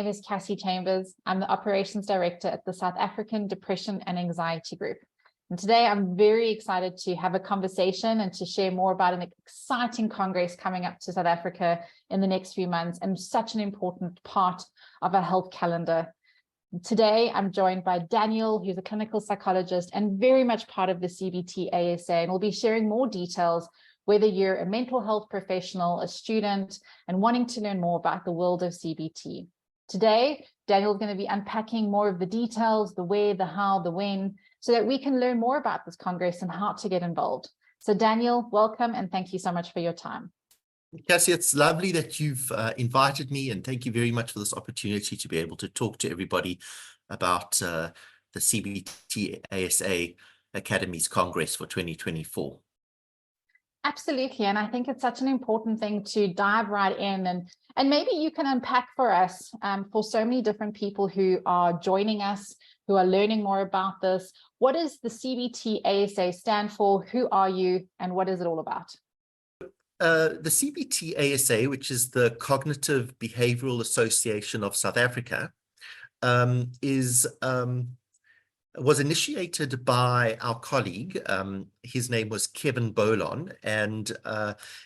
My name is Cassie Chambers. I'm the Operations Director at the South African Depression and Anxiety Group. And today I'm very excited to have a conversation and to share more about an exciting Congress coming up to South Africa in the next few months and such an important part of our health calendar. Today, I'm joined by Daniel, who's a clinical psychologist and very much part of the CBTSA, and we'll be sharing more details whether you're a mental health professional, a student, and wanting to learn more about the world of CBT. Today, Daniel is going to be unpacking more of the details, the where, the how, the when, so that we can learn more about this Congress and how to get involved. So Daniel, welcome, and thank you so much for your time. Cassie, it's lovely that you've invited me, and thank you very much for this opportunity to be able to talk to everybody about the CBTSA Academies Congress for 2024. Absolutely, and I think it's such an important thing to dive right in, and maybe you can unpack for us, for so many different people who are joining us, who are learning more about this. What does the CBTSA stand for? Who are you, and what is it all about? The CBTSA, which is the Cognitive Behavioral Association of South Africa, was initiated by our colleague. His name was Kevin Bolon, and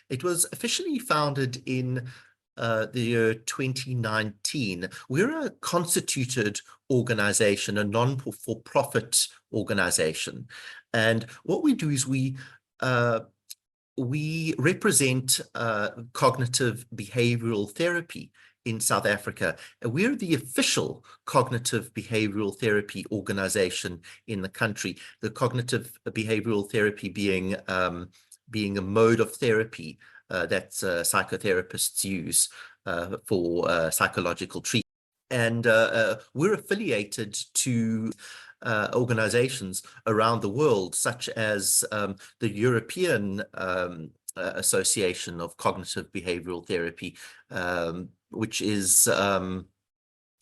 it was officially founded in the year 2019. We're a constituted organization, a non-for-profit organization, and what we do is we represent cognitive behavioral therapy in South Africa. We're the official cognitive behavioral therapy organization in the country. The cognitive behavioral therapy being a mode of therapy that psychotherapists use for psychological treatment. And we're affiliated to organizations around the world, such as the European Association of Cognitive Behavioral Therapy, which is and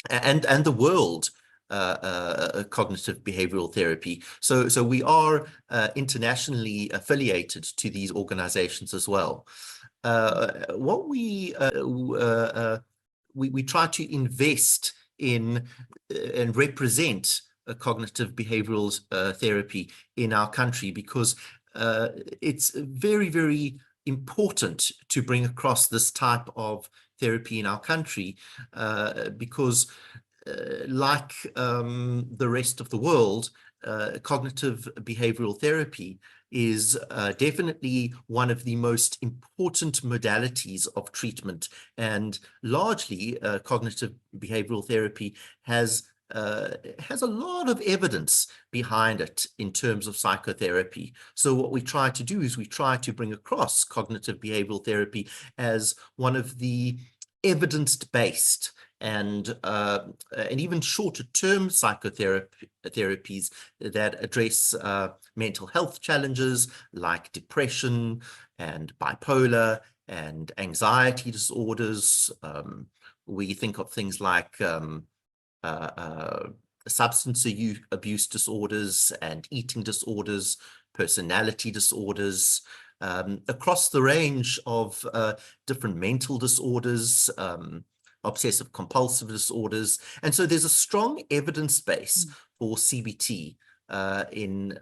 the World Cognitive Behavioral Therapy. So we are internationally affiliated to these organizations as well. What we try to invest in and represent cognitive behavioral therapy in our country, because it's very, very important to bring across this type of therapy in our country, because like the rest of the world, cognitive behavioral therapy is definitely one of the most important modalities of treatment, and largely cognitive behavioral therapy has a lot of evidence behind it in terms of psychotherapy. So what we try to do is we try to bring across cognitive behavioral therapy as one of the evidence-based and even shorter-term psychotherapies that address mental health challenges like depression and bipolar and anxiety disorders. We think of things like substance abuse disorders and eating disorders, personality disorders, across the range of different mental disorders, obsessive compulsive disorders. And so there's a strong evidence base for CBT in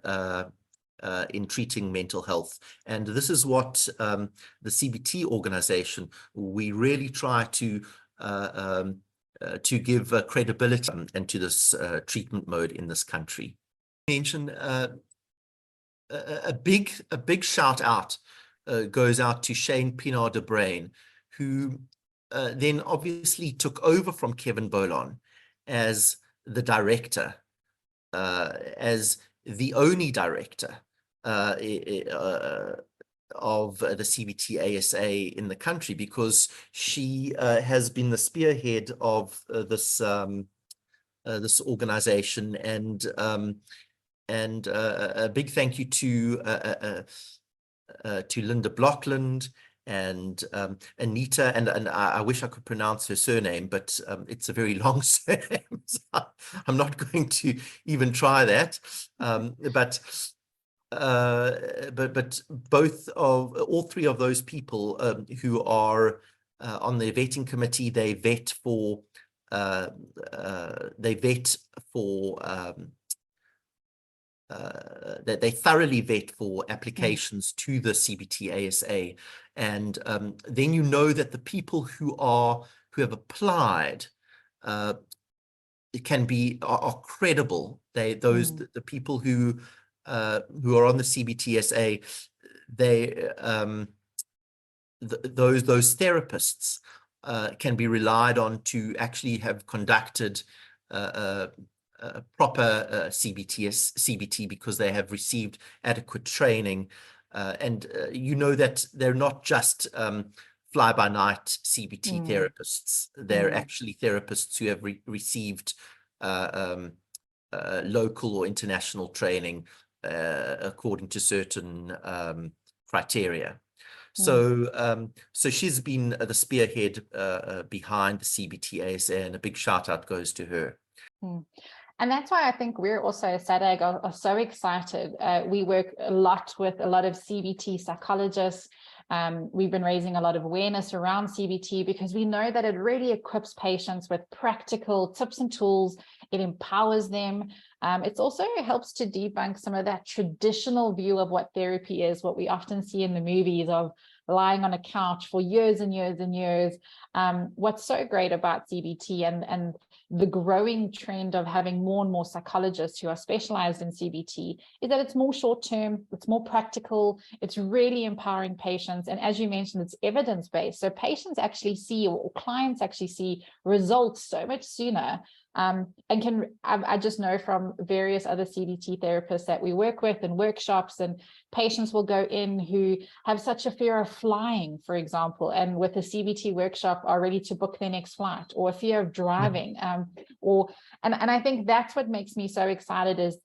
treating mental health. And this is what the CBT organization, we really try to give credibility and to this treatment mode in this country. Mention a big shout out goes out to Shane Pinar de Bruin, who then obviously took over from Kevin Bolon as the director, as the only director of the CBTSA in the country, because she has been the spearhead of this organization, and a big thank you to Linda Blockland and Anita, and I wish I could pronounce her surname, but it's a very long surname, so I'm not going to even try that. But all three of those people who are on the vetting committee, they vet for they vet for that they thoroughly vet for applications to the CBTSA, and then you know that the people who have applied are credible. The people who are on the CBTSA, those therapists can be relied on to actually have conducted proper CBT because they have received adequate training, and you know that they're not just fly-by-night CBT therapists. They're actually therapists who have received local or international training according to certain criteria. So she's been the spearhead behind the CBTSA, and a big shout out goes to her. And that's why I think we're also at SADAG are so excited. We work a lot with a lot of CBT psychologists. We've been raising a lot of awareness around CBT because we know that it really equips patients with practical tips and tools. It empowers them. It also helps to debunk some of that traditional view of what therapy is, what we often see in the movies of lying on a couch for years and years and years. What's so great about CBT and the growing trend of having more and more psychologists who are specialized in CBT is that it's more short-term, it's more practical, it's really empowering patients. And as you mentioned, it's evidence-based. So patients actually see, or clients actually see results so much sooner. And I just know from various other CBT therapists that we work with in workshops, and patients will go in who have such a fear of flying, for example, and with a CBT workshop are ready to book their next flight, or a fear of driving, and I think that's what makes me so excited, is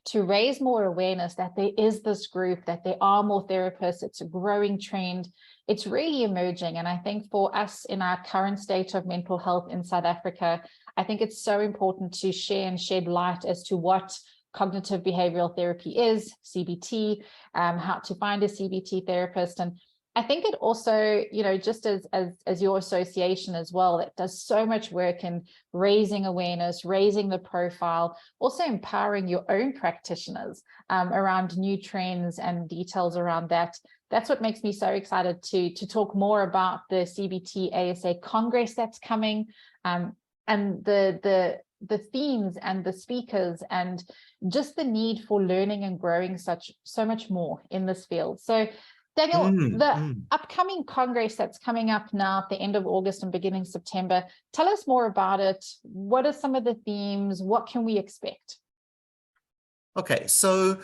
to raise more awareness that there is this group, that there are more therapists. It's a growing trend. It's really emerging. And I think for us in our current state of mental health in South Africa, I think it's so important to share and shed light as to what cognitive behavioral therapy is, CBT, how to find a CBT therapist. And I think it also, you know, just as your association as well, that does so much work in raising awareness, raising the profile, also empowering your own practitioners around new trends and details around that. That's what makes me so excited to talk more about the CBTSA Congress that's coming, and the themes and the speakers, and just the need for learning and growing so much more in this field. So Daniel, the upcoming Congress that's coming up now at the end of August and beginning September, tell us more about it. What are some of the themes? What can we expect? Okay, so,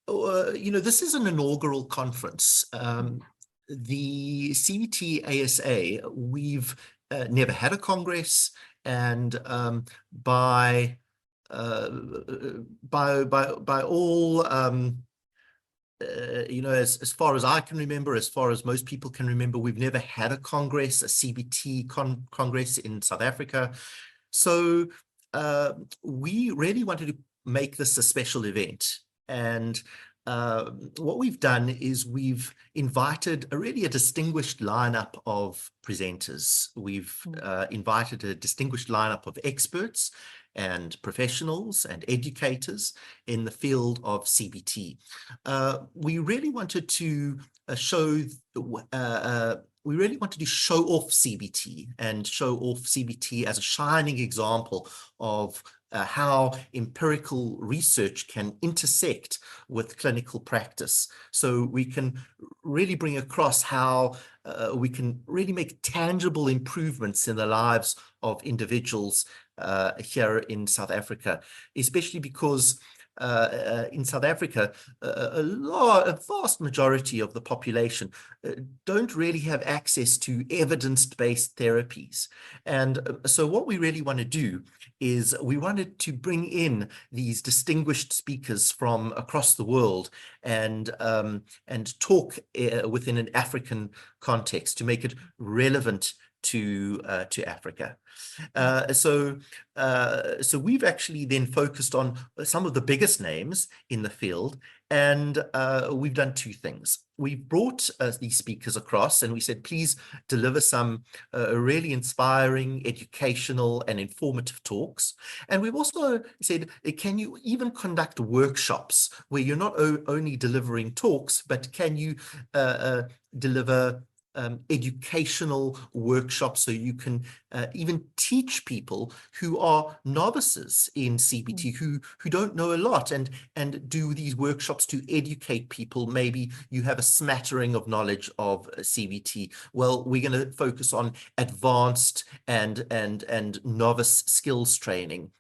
you know, this is an inaugural conference. The CBTSA, we've never had a Congress, and by all you know, as far as I can remember, as far as most people can remember, we've never had a Congress, a CBT Congress in South Africa. So we really wanted to make this a special event. And what we've done is we've invited a distinguished lineup of presenters. We've invited a distinguished lineup of experts and professionals and educators in the field of CBT. We really wanted to show off CBT, and show off CBT as a shining example of how empirical research can intersect with clinical practice. So we can really bring across how we can really make tangible improvements in the lives of individuals here in South Africa, especially because in South Africa, a vast majority of the population don't really have access to evidence-based therapies. And so what we really want to do is we wanted to bring in these distinguished speakers from across the world and talk within an African context to make it relevant to Africa. So we've actually then focused on some of the biggest names in the field, and we've done two things. We've brought these speakers across, and we said, please deliver some really inspiring, educational, and informative talks. And we've also said, can you even conduct workshops where you're not only delivering talks, but can you deliver educational workshops, so you can even teach people who are novices in CBT, who don't know a lot, and do these workshops to educate people. Maybe you have a smattering of knowledge of CBT. Well, we're going to focus on advanced and novice skills training.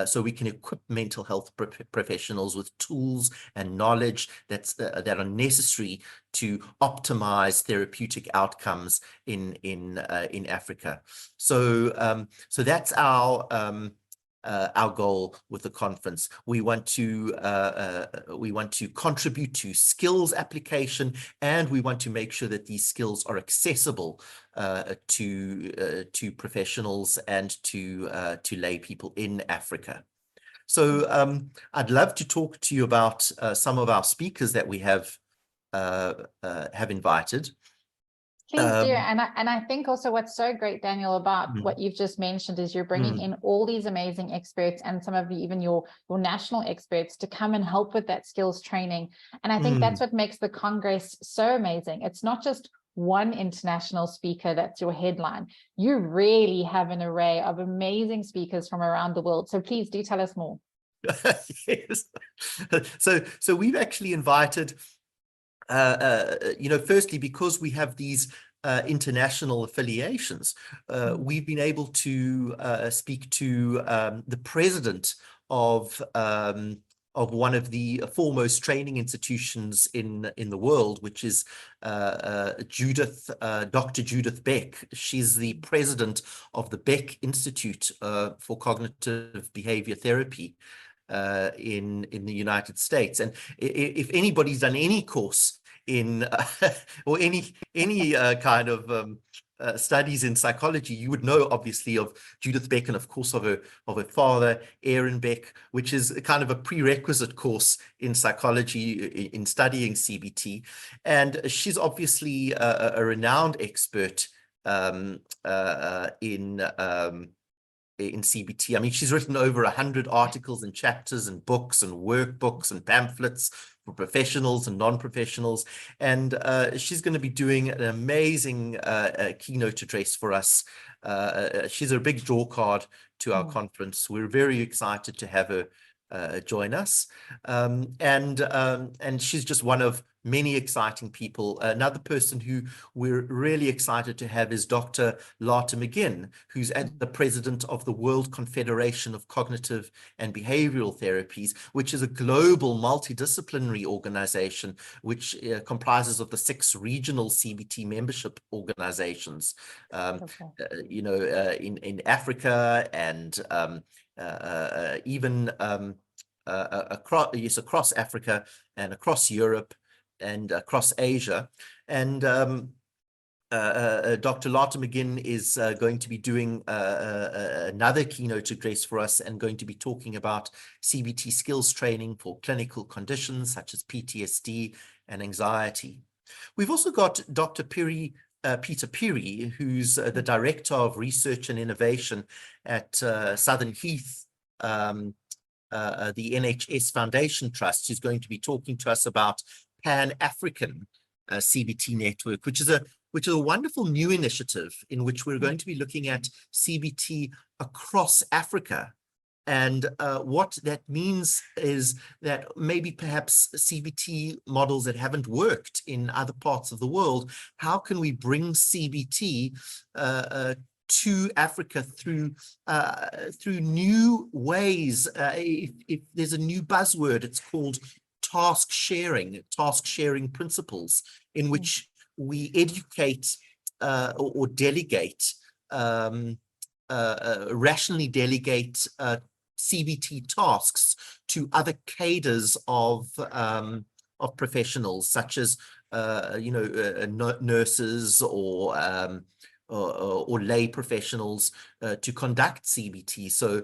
So we can equip mental health professionals with tools and knowledge that are necessary to optimize therapeutic outcomes in Africa. So that's our goal with the conference. We want to contribute to skills application, and we want to make sure that these skills are accessible to professionals and to lay people in Africa. So I'd love to talk to you about some of our speakers that we have invited. Please do. And I think also what's so great, Daniel, about what you've just mentioned is you're bringing in all these amazing experts, and some of even your national experts, to come and help with that skills training. And I think that's what makes the Congress so amazing. It's not just one international speaker that's your headline. You really have an array of amazing speakers from around the world. So please do tell us more. Yes. So we've actually invited, firstly, because we have these international affiliations, we've been able to speak to the president of one of the foremost training institutions in the world, which is Dr. Judith Beck. She's the president of the Beck Institute for Cognitive Behavior Therapy in the United States. And if anybody's done any course in or any kind of studies in psychology, you would know obviously of Judith Beck, and of course of her father, Aaron Beck, which is kind of a prerequisite course in psychology in studying CBT. And she's obviously a renowned expert in CBT. I mean, she's written over 100 articles and chapters and books and workbooks and pamphlets for professionals and non-professionals. And she's going to be doing an amazing keynote address for us. She's a big draw card to our conference. We're very excited to have her join us. And she's just one of many exciting people. Another person who we're really excited to have is Dr. Lata McGinn, who's the president of the World Confederation of Cognitive and Behavioral Therapies, which is a global multidisciplinary organization which comprises of the 6 regional CBT membership organizations, in Africa, and even across Africa and across Europe and across Asia. And Dr. Lata McGinn is going to be doing another keynote address for us, and going to be talking about CBT skills training for clinical conditions such as PTSD and anxiety. We've also got Dr. Peter Peary, who's the Director of Research and Innovation at Southern Heath, the NHS Foundation Trust, who's going to be talking to us about Pan-African CBT Network, which is a wonderful new initiative in which we're going to be looking at CBT across Africa. And what that means is that maybe perhaps CBT models that haven't worked in other parts of the world, how can we bring CBT to Africa through new ways? If there's a new buzzword, it's called task sharing principles, in which we educate or delegate, rationally delegate CBT tasks to other cadres of professionals, such as nurses or or lay professionals to conduct CBT. So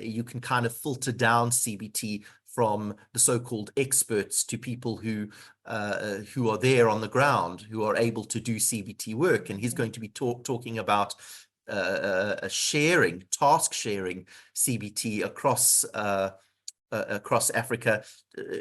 you can kind of filter down CBT from the so-called experts to people who are there on the ground, who are able to do CBT work. And he's going to be talking about task sharing CBT across Africa,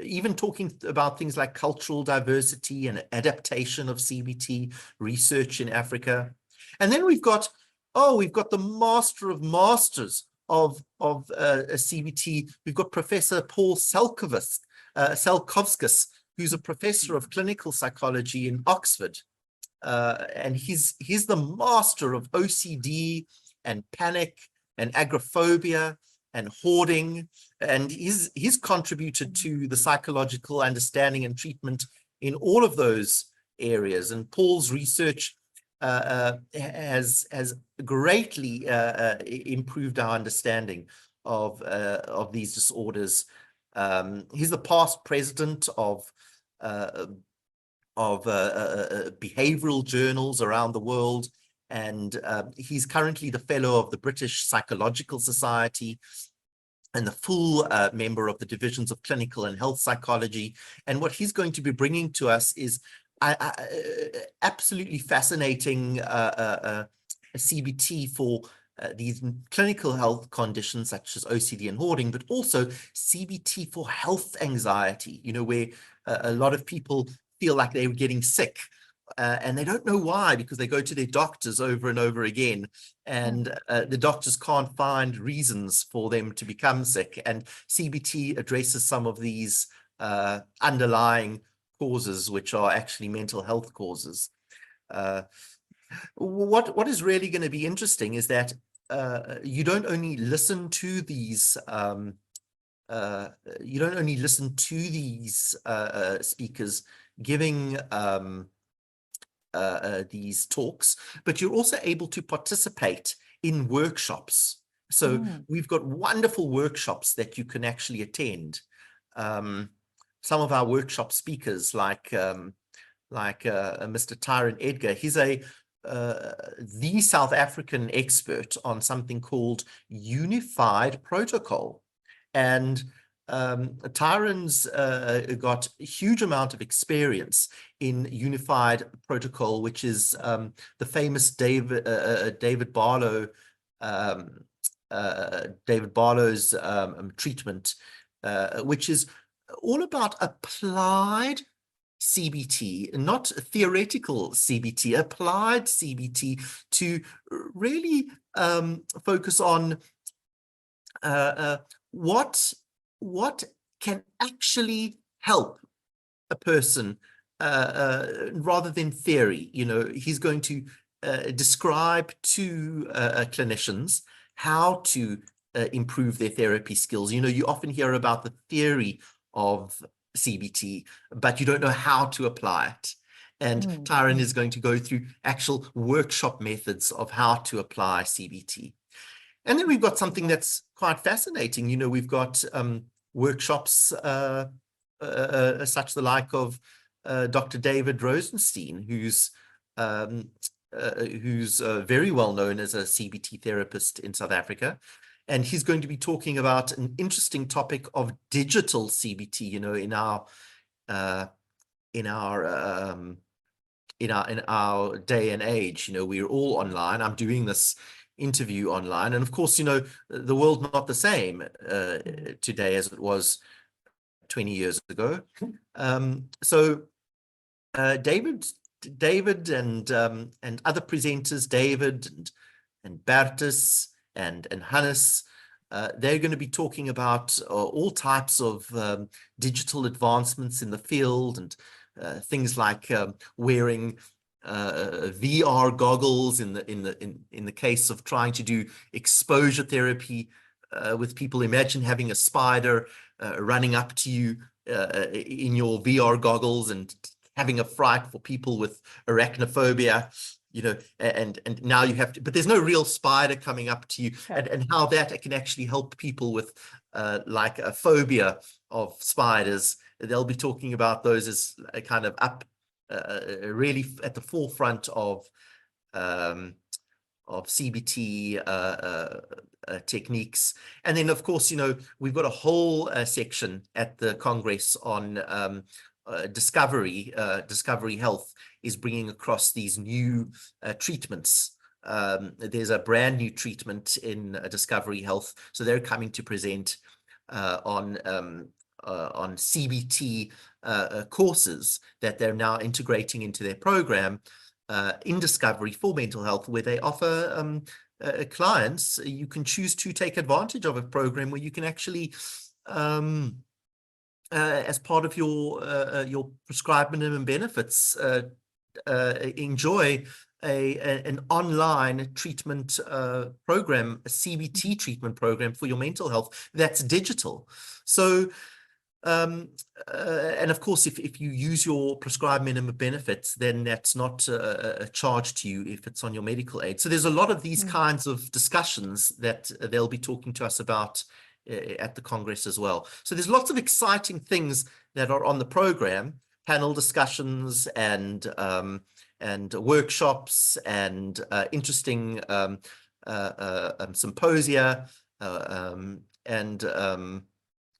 even talking about things like cultural diversity and adaptation of CBT research in Africa. And then we've got the master of masters of CBT. We've got Professor Paul Selkovskis, who's a professor of clinical psychology in Oxford. And he's the master of OCD and panic and agoraphobia and hoarding, and he's contributed to the psychological understanding and treatment in all of those areas. And Paul's research has greatly improved our understanding of these disorders. He's the past president of behavioral journals around the world, and he's currently the fellow of the British Psychological Society and the full member of the divisions of clinical and health psychology. And what he's going to be bringing to us is absolutely fascinating CBT for these clinical health conditions such as OCD and hoarding, but also CBT for health anxiety, where a lot of people feel like they're getting sick. And they don't know why, because they go to their doctors over and over again, and the doctors can't find reasons for them to become sick. And CBT addresses some of these underlying causes, which are actually mental health causes. What is really going to be interesting is that you don't only listen to these speakers giving these talks, but you're also able to participate in workshops. So we've got wonderful workshops that you can actually attend. Some of our workshop speakers, like Mr. Tyron Edgar, he's the South African expert on something called unified protocol. And Tyron's got a huge amount of experience in unified protocol, which is the famous David Barlow's treatment, which is all about applied CBT, not theoretical CBT, applied CBT, to really focus on what can actually help a person rather than theory. He's going to describe to clinicians how to improve their therapy skills. You often hear about the theory of CBT, but you don't know how to apply it. And Tyron is going to go through actual workshop methods of how to apply CBT. And then we've got something that's quite fascinating. We've got workshops such the like of Dr. David Rosenstein, who's very well known as a CBT therapist in South Africa. And he's going to be talking about an interesting topic of digital CBT. In our day and age, we're all online. I'm doing this interview online, and of course, the world's not the same today as it was 20 years ago. So David and other presenters, David and Bertus and Hannes, they're going to be talking about all types of digital advancements in the field, and things like wearing VR goggles in the case of trying to do exposure therapy with people. Imagine having a spider running up to you in your VR goggles and having a fright for people with arachnophobia, and now you have to, but there's no real spider coming up to you, and how that can actually help people with like a phobia of spiders. They'll be talking about those as a kind of really at the forefront of of CBT techniques. And then, of course, we've got a whole section at the Congress on discovery. Discovery Health is bringing across these new treatments. There's a brand new treatment in Discovery Health. So they're coming to present on CBT courses that they're now integrating into their program in Discovery for mental health, where they offer clients, you can choose to take advantage of a program where you can actually, as part of your prescribed minimum benefits, enjoy an online treatment program, a CBT treatment program for your mental health that's digital. So and of course, if you use your prescribed minimum benefits, then that's not a charge to you if it's on your medical aid. So there's a lot of these kinds of discussions that they'll be talking to us about at the Congress as well. So there's lots of exciting things that are on the program, panel discussions and workshops and interesting symposia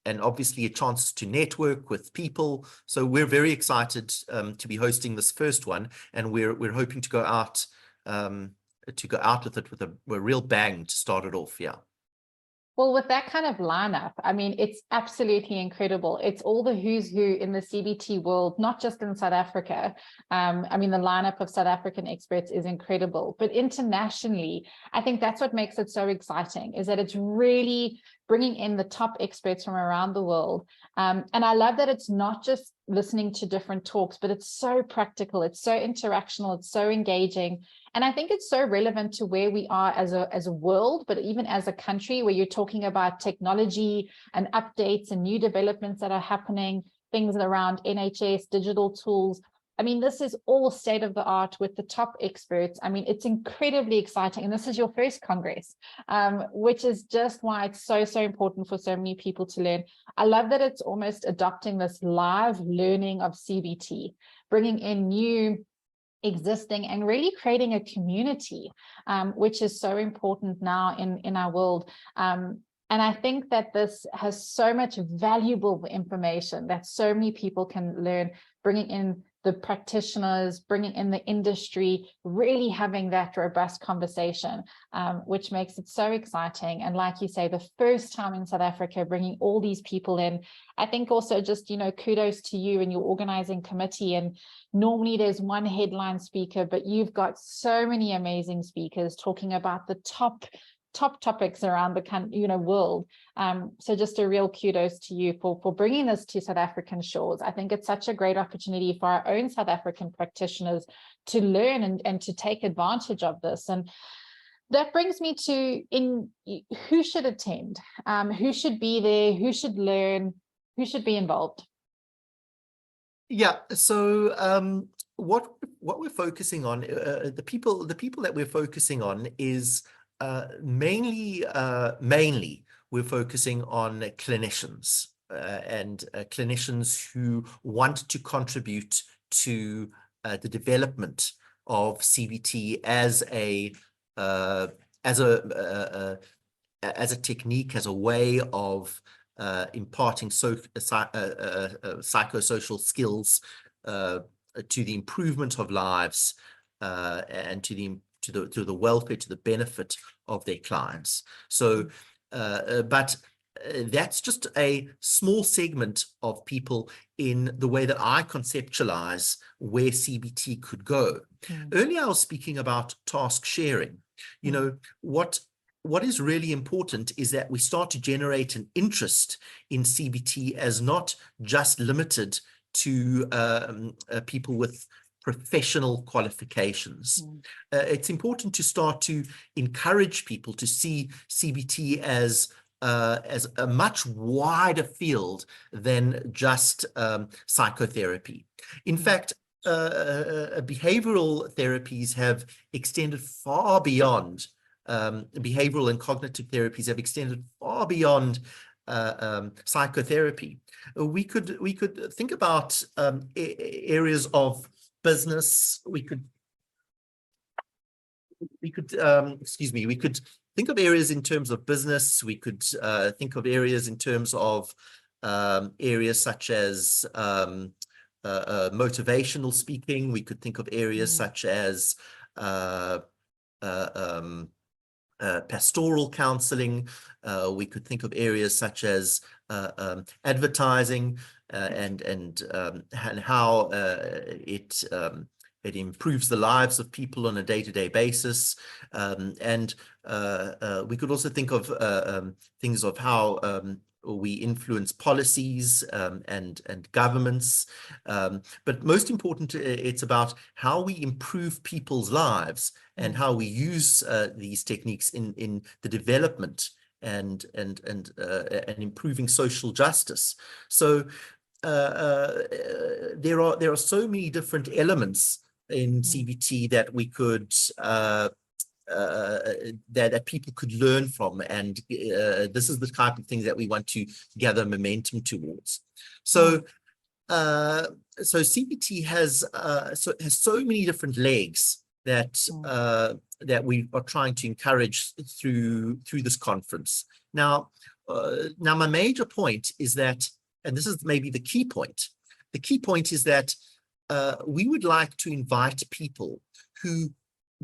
and obviously a chance to network with people. So we're very excited to be hosting this first one, and we're hoping to go out with it with a real bang to start it off. Yeah. Well, with that kind of lineup, I mean, it's absolutely incredible. It's all the who's who in the CBT world, not just in South Africa. I mean, the lineup of South African experts is incredible, but internationally, I think that's what makes it so exciting, is that it's really bringing in the top experts from around the world. And I love that it's not just listening to different talks, but it's so practical, it's so interactional, it's so engaging. And I think it's so relevant to where we are as a world, but even as a country, where you're talking about technology and updates and new developments that are happening, things around NHS, digital tools. I mean, this is all state of the art with the top experts. I mean, it's incredibly exciting. And this is your first Congress, which is just why it's so, so important for so many people to learn. I love that it's almost adopting this live learning of CBT, bringing in new, existing, and really creating a community, which is so important now in our world. And I think that this has so much valuable information that so many people can learn, bringing in the practitioners, bringing in the industry, really having that robust conversation, which makes it so exciting. And like you say, the first time in South Africa, bringing all these people in, I think also just, kudos to you and your organizing committee. And normally there's one headline speaker, but you've got so many amazing speakers talking about the top topics around the world. So just a real kudos to you for bringing this to South African shores. I think it's such a great opportunity for our own South African practitioners to learn and to take advantage of this. And that brings me to who should attend, who should be there, who should learn, who should be involved. Yeah, so what we're focusing on, the people that we're focusing on is mainly we're focusing on clinicians and clinicians who want to contribute to the development of CBT as a technique, as a way of imparting psychosocial skills to the improvement of lives and to the welfare, to the benefit of their clients. So, but that's just a small segment of people in the way that I conceptualize where CBT could go. Earlier, I was speaking about task sharing. What is really important is that we start to generate an interest in CBT as not just limited to people with professional qualifications. It's important to start to encourage people to see CBT as a much wider field than just psychotherapy. In fact, behavioral therapies have extended far beyond behavioral and cognitive therapies have extended far beyond psychotherapy. We could think about areas of business. We could excuse me, we could think of areas in terms of business. We could think of areas in terms of areas such as motivational speaking. We could think of areas such as pastoral counseling. We could think of areas such as advertising and how it improves the lives of people on a day-to-day basis. And we could also think of things of how we influence policies and governments. But most important, it's about how we improve people's lives and how we use these techniques in the development and improving social justice. So there are so many different elements in CBT that we could that people could learn from, and this is the type of thing that we want to gather momentum towards. So so CBT has so many different legs that that we are trying to encourage through this conference. Now my major point is that, and this is maybe the key point is that we would like to invite people who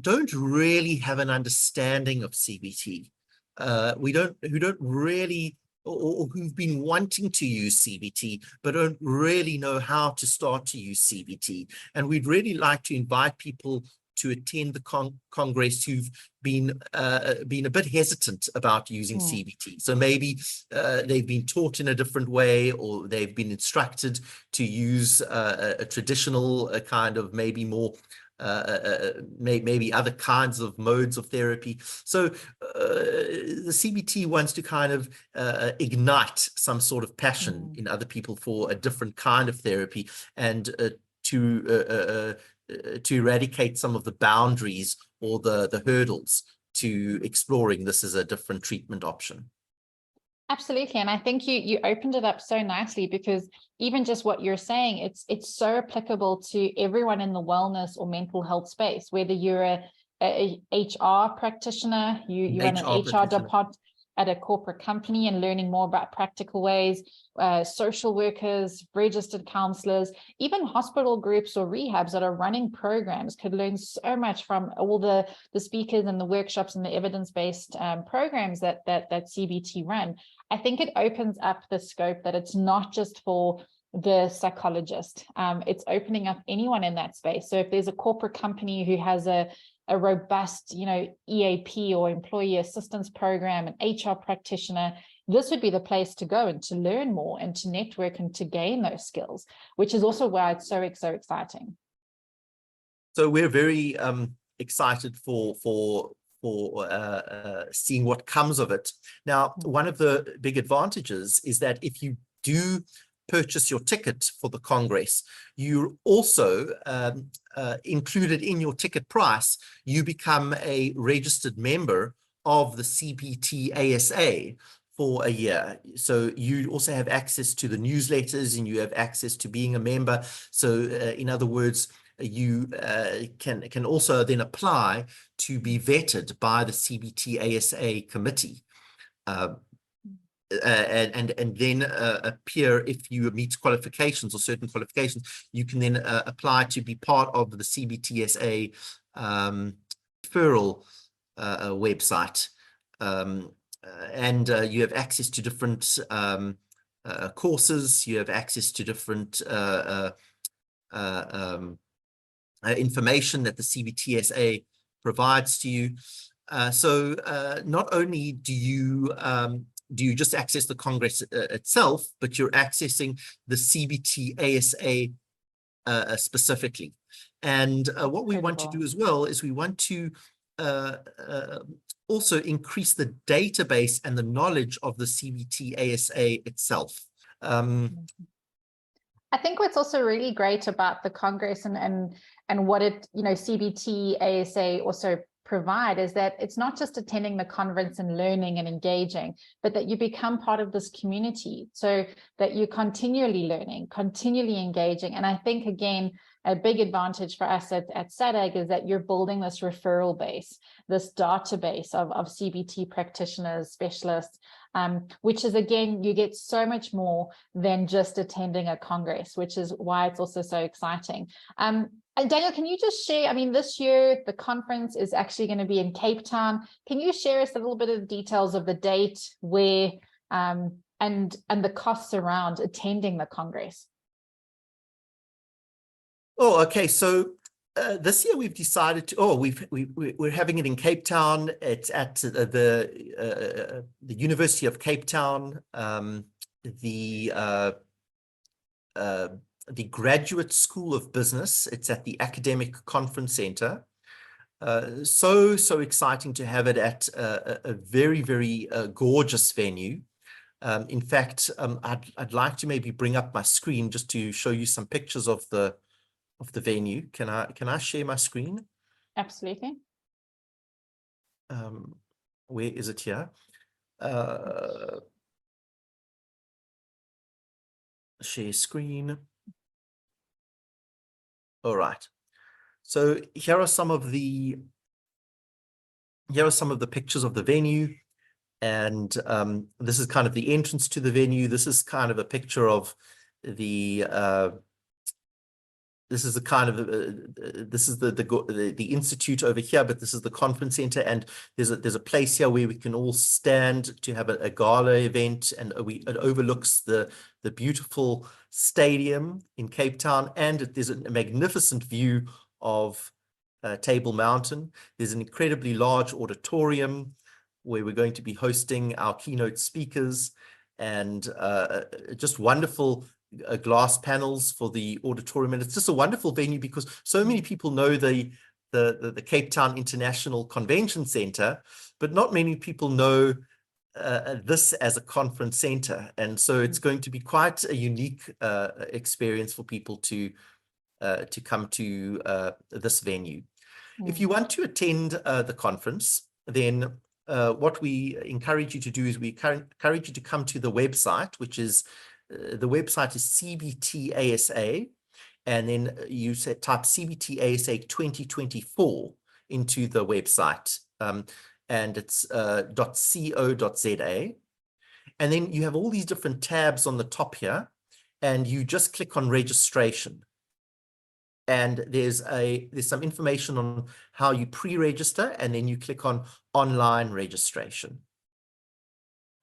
don't really have an understanding of CBT, who don't really, or who've been wanting to use CBT, but don't really know how to start to use CBT. And we'd really like to invite people to attend the Congress who've been a bit hesitant about using CBT. So maybe they've been taught in a different way, or they've been instructed to use a traditional kind of maybe more maybe other kinds of modes of therapy. So the CBT wants to kind of ignite some sort of passion in other people for a different kind of therapy, and to eradicate some of the boundaries or the hurdles to exploring this as a different treatment option. Absolutely. And I think you opened it up so nicely, because even just what you're saying, it's so applicable to everyone in the wellness or mental health space, whether you're a HR practitioner, you run an HR department at a corporate company and learning more about practical ways, social workers, registered counselors, even hospital groups or rehabs that are running programs could learn so much from all the speakers and the workshops and the evidence-based programs that CBT run. I think it opens up the scope that it's not just for the psychologist. It's opening up anyone in that space. So if there's a corporate company who has a robust, EAP or employee assistance program, an HR practitioner, this would be the place to go and to learn more and to network and to gain those skills, which is also why it's so exciting. So we're very excited for seeing what comes of it. Now, one of the big advantages is that if you do purchase your ticket for the Congress, you're also included in your ticket price, you become a registered member of the CBTSA for a year. So you also have access to the newsletters, and you have access to being a member. So in other words, you can also then apply to be vetted by the CBTSA committee. And then appear, if you meet qualifications or certain qualifications, you can then apply to be part of the CBTSA referral website. And you have access to different courses, you have access to different information that the CBTSA provides to you. So not only do you just access the Congress itself, but you're accessing the CBTSA specifically. And what we want to do as well is we want to also increase the database and the knowledge of the CBTSA itself. I think what's also really great about the Congress and what it, CBTSA also provide is that it's not just attending the conference and learning and engaging, but that you become part of this community so that you're continually learning, continually engaging. And I think, again, a big advantage for us at SADC is that you're building this referral base, this database of CBT practitioners, specialists, which is, again, you get so much more than just attending a congress, which is why it's also so exciting. And Daniel, can you just share, I mean, this year, the conference is actually going to be in Cape Town. Can you share us a little bit of the details of the date, where, and the costs around attending the congress? Oh, okay. So this year we've decided to, we're having it in Cape Town. It's at the University of Cape Town, the Graduate School of Business. It's at the Academic Conference Center. So exciting to have it at a very, very gorgeous venue. In fact, I'd like to maybe bring up my screen just to show you some pictures of the venue. Can I share my screen? Absolutely. Where is it here? Share screen. All right. So here are some of the pictures of the venue, and this is kind of the entrance to the venue. This is kind of a picture of the this is the kind of this is the institute over here, but this is the conference center, and there's a place here where we can all stand to have a gala event, and it overlooks the beautiful stadium in Cape Town, and there's a magnificent view of Table Mountain. There's an incredibly large auditorium where we're going to be hosting our keynote speakers, and just wonderful glass panels for the auditorium. And it's just a wonderful venue because so many people know the Cape Town International Convention Center, but not many people know this as a conference center. And so it's going to be quite a unique experience for people to come to this venue. If you want to attend the conference, then what we encourage you to do is we encourage you to come to the website, which is the website is CBTSA, and then you type CBTSA 2024 into the website, and it's .co.za, and then you have all these different tabs on the top here, and you just click on registration, and there's some information on how you pre-register, and then you click on online registration.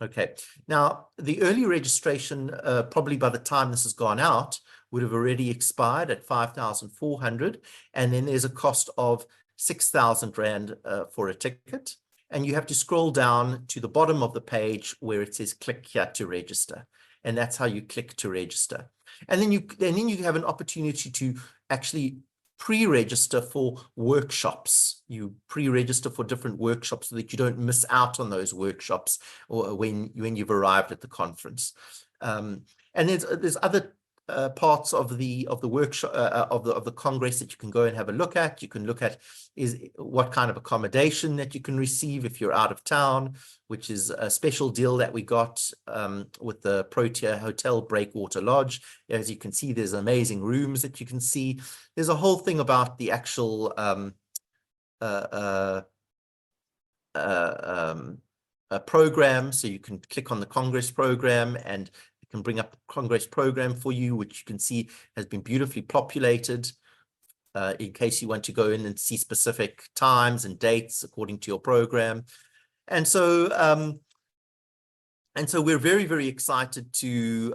Okay, now the early registration, probably by the time this has gone out, would have already expired at 5,400, and then there's a cost of 6,000 Rand for a ticket, and you have to scroll down to the bottom of the page where it says click here to register, and that's how you click to register. And then you have an opportunity to actually pre-register for workshops. You pre-register for different workshops so that you don't miss out on those workshops or when you've arrived at the conference. And there's other parts of the workshop of the congress that you can go and have a look at. You can look at what kind of accommodation that you can receive if you're out of town, which is a special deal that we got with the Protea Hotel Breakwater Lodge. As you can see, there's amazing rooms that you can see. There's a whole thing about the actual program, so you can click on the Congress program, and it can bring up a Congress program for you, which you can see has been beautifully populated in case you want to go in and see specific times and dates according to your program. And so we're very, very excited to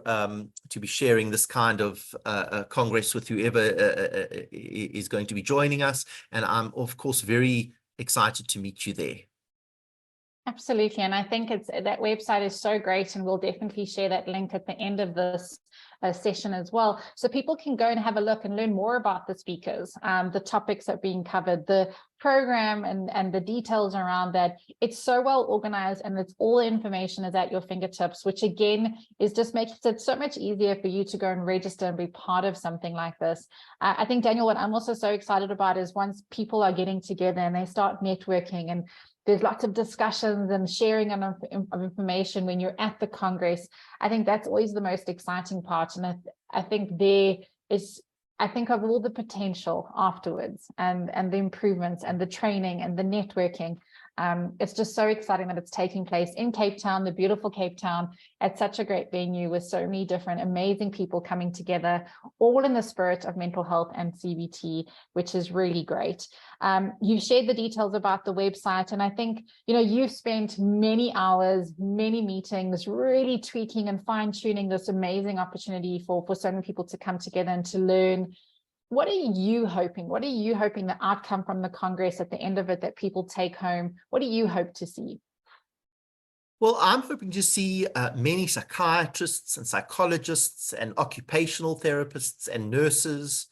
be sharing this kind of Congress with whoever is going to be joining us. And I'm, of course, very excited to meet you there. Absolutely. And I think that website is so great, and we'll definitely share that link at the end of this session as well. So people can go and have a look and learn more about the speakers, the topics that are being covered, the program and the details around that. It's so well organized, and it's all information is at your fingertips, which again is just making it so much easier for you to go and register and be part of something like this. I think, Daniel, what I'm also so excited about is once people are getting together and they start networking, and there's lots of discussions and sharing of information when you're at the Congress. I think that's always the most exciting part. And I think I think of all the potential afterwards, and the improvements and the training and the networking. It's just so exciting that it's taking place in Cape Town, the beautiful Cape Town, at such a great venue with so many different amazing people coming together, all in the spirit of mental health and CBT, which is really great. You shared the details about the website, and I think, you've spent many hours, many meetings, really tweaking and fine-tuning this amazing opportunity for so many people to come together and to learn. What are you hoping? What are you hoping the outcome from the Congress at the end of it that people take home? What do you hope to see? Well, I'm hoping to see many psychiatrists and psychologists and occupational therapists and nurses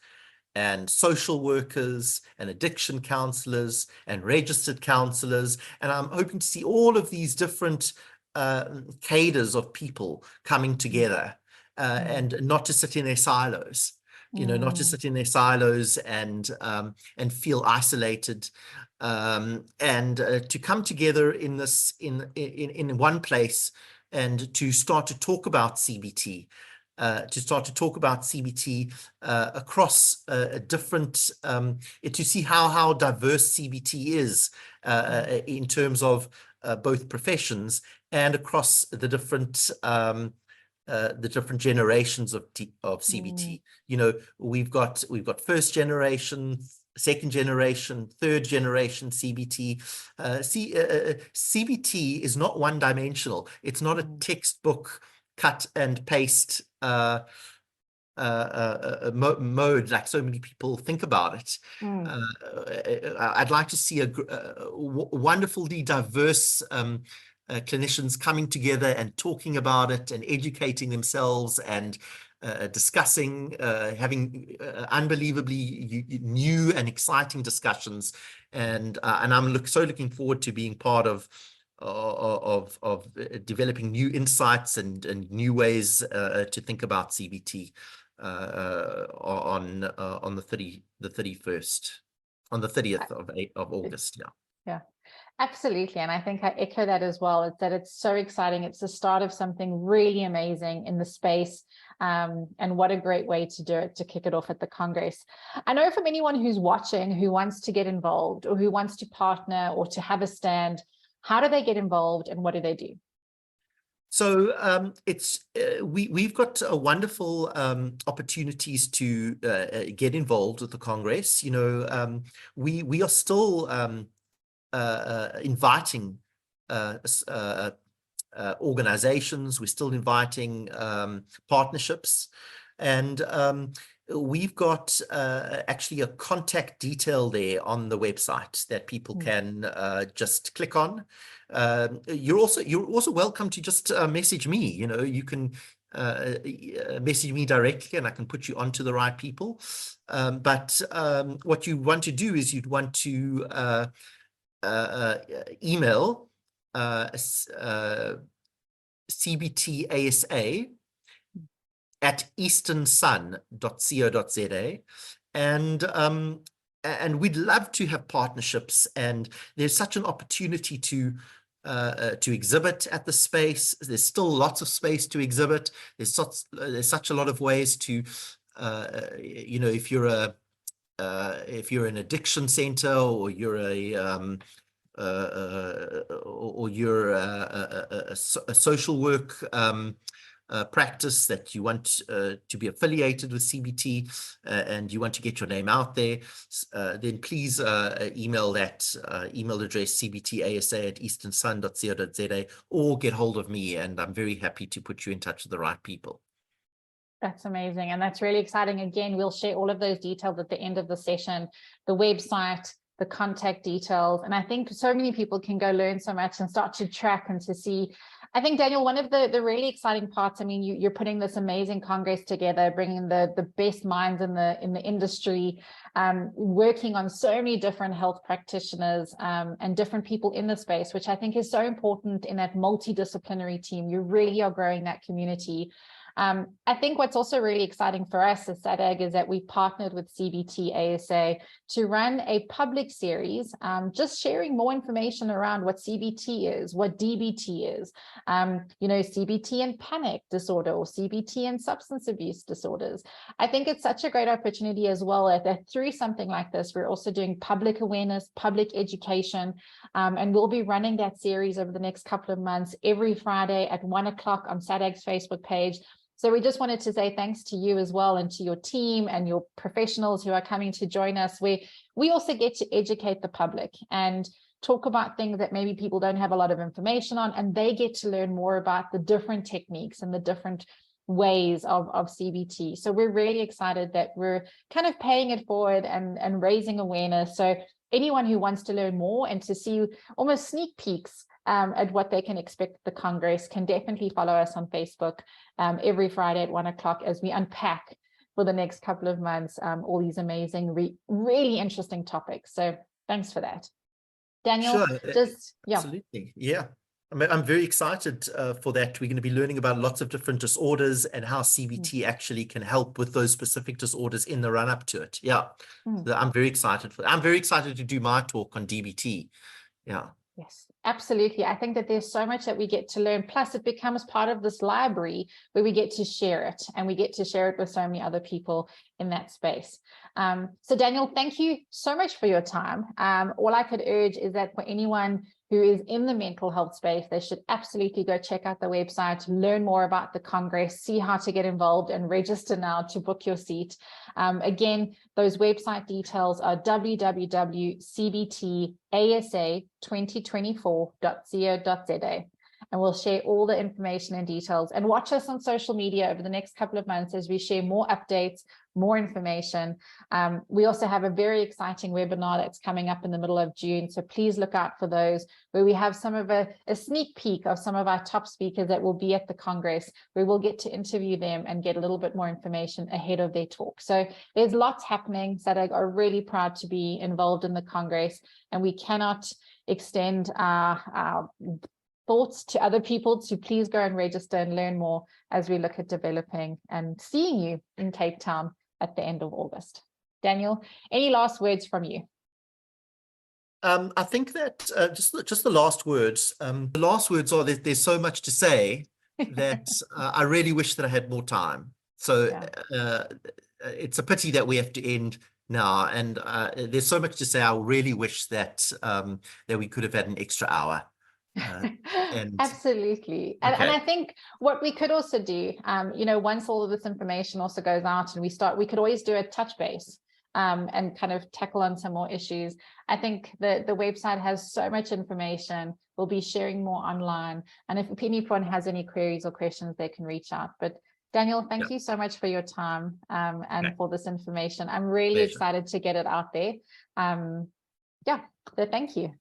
and social workers and addiction counselors and registered counselors. And I'm hoping to see all of these different cadres of people coming together and not to sit in their silos. Not to sit in their silos and feel isolated, and to come together in this in one place, and to start to talk about CBT, across different, to see how diverse CBT is in terms of both professions and across the different generations of CBT. We've got first generation, second generation, third generation CBT. CBT is not one dimensional. It's not a textbook cut and paste mode like so many people think about it. I'd like to see a wonderfully diverse clinicians coming together and talking about it and educating themselves and discussing, having unbelievably new and exciting discussions. And I'm looking forward to being part of developing new insights and new ways to think about CBT on the 31st, on the 30th of August. Yeah, absolutely. And I think I echo that as well. It's that it's so exciting. It's the start of something really amazing in the space. And what a great way to do it, to kick it off at the Congress. I know from anyone who's watching, who wants to get involved or who wants to partner or to have a stand, how do they get involved and what do they do? So we've got wonderful opportunities to get involved with the Congress. We are still inviting organizations. We're still inviting partnerships, and we've got actually a contact detail there on the website that people can just click on. You're also welcome to just message me. You can message me directly and I can put you onto the right people. But what you want to do is you'd want to email CBTSA at easternsun.co.za, and we'd love to have partnerships. And there's such an opportunity to exhibit at the space. There's still lots of space to exhibit. There's such a lot of ways to, if you're an addiction center, or you're a social work practice that you want to be affiliated with CBT, and you want to get your name out there, then please email that email address, cbtasa@easternsun.co.za, or get hold of me, and I'm very happy to put you in touch with the right people. That's amazing. And that's really exciting. Again, we'll share all of those details at the end of the session, the website, the contact details. And I think so many people can go learn so much and start to track and to see. I think, Daniel, one of the really exciting parts, I mean, you're putting this amazing Congress together, bringing the best minds in the industry, working on so many different health practitioners and different people in the space, which I think is so important in that multidisciplinary team. You really are growing that community. I think what's also really exciting for us as SADAG is that we partnered with CBTSA to run a public series, just sharing more information around what CBT is, what DBT is, you know, CBT and panic disorder or CBT and substance abuse disorders. I think it's such a great opportunity as well that through something like this, we're also doing public awareness, public education, and we'll be running that series over the next couple of months every Friday at 1 o'clock on SADAG's Facebook page. So we just wanted to say thanks to you as well and to your team and your professionals who are coming to join us. We also get to educate the public and talk about things that maybe people don't have a lot of information on, and they get to learn more about the different techniques and the different ways of CBT. So we're really excited that we're kind of paying it forward and raising awareness. So anyone who wants to learn more and to see almost sneak peeks at what they can expect at the Congress can definitely follow us on Facebook every Friday at 1 o'clock as we unpack for the next couple of months all these amazing, really interesting topics. So thanks for that. Daniel, sure, absolutely. Yeah. I'm very excited for that. We're going to be learning about lots of different disorders and how CBT actually can help with those specific disorders in the run up to it. Yeah. So I'm very excited for that. I'm very excited to do my talk on DBT. Yeah. Yes, absolutely. I think that there's so much that we get to learn. Plus, it becomes part of this library where we get to share it, and we get to share it with so many other people in that space. So Daniel, thank you so much for your time. All I could urge is that for anyone who is in the mental health space, they should absolutely go check out the website, learn more about the Congress, see how to get involved and register now to book your seat. Again, those website details are www.cbtasa2024.co.za. And we'll share all the information and details, and watch us on social media over the next couple of months as we share more updates, more information. We also have a very exciting webinar that's coming up in the middle of June. So please look out for those, where we have some of a sneak peek of some of our top speakers that will be at the Congress. We will get to interview them and get a little bit more information ahead of their talk. So there's lots happening. SADAG are really proud to be involved in the Congress, and we cannot extend our thoughts to other people to please go and register and learn more as we look at developing and seeing you in Cape Town at the end of August. Daniel, any last words from you? I think that just the last words. The last words are that there's so much to say that I really wish that I had more time. So it's a pity that we have to end now, and there's so much to say. I really wish that that we could have had an extra hour. Absolutely. And I think what we could also do, you know, once all of this information also goes out and we could always do a touch base and kind of tackle on some more issues. I think the website has so much information. We'll be sharing more online. And if anyone has any queries or questions, they can reach out. But Daniel, thank you so much for your time and for this information. I'm really excited to get it out there. So thank you.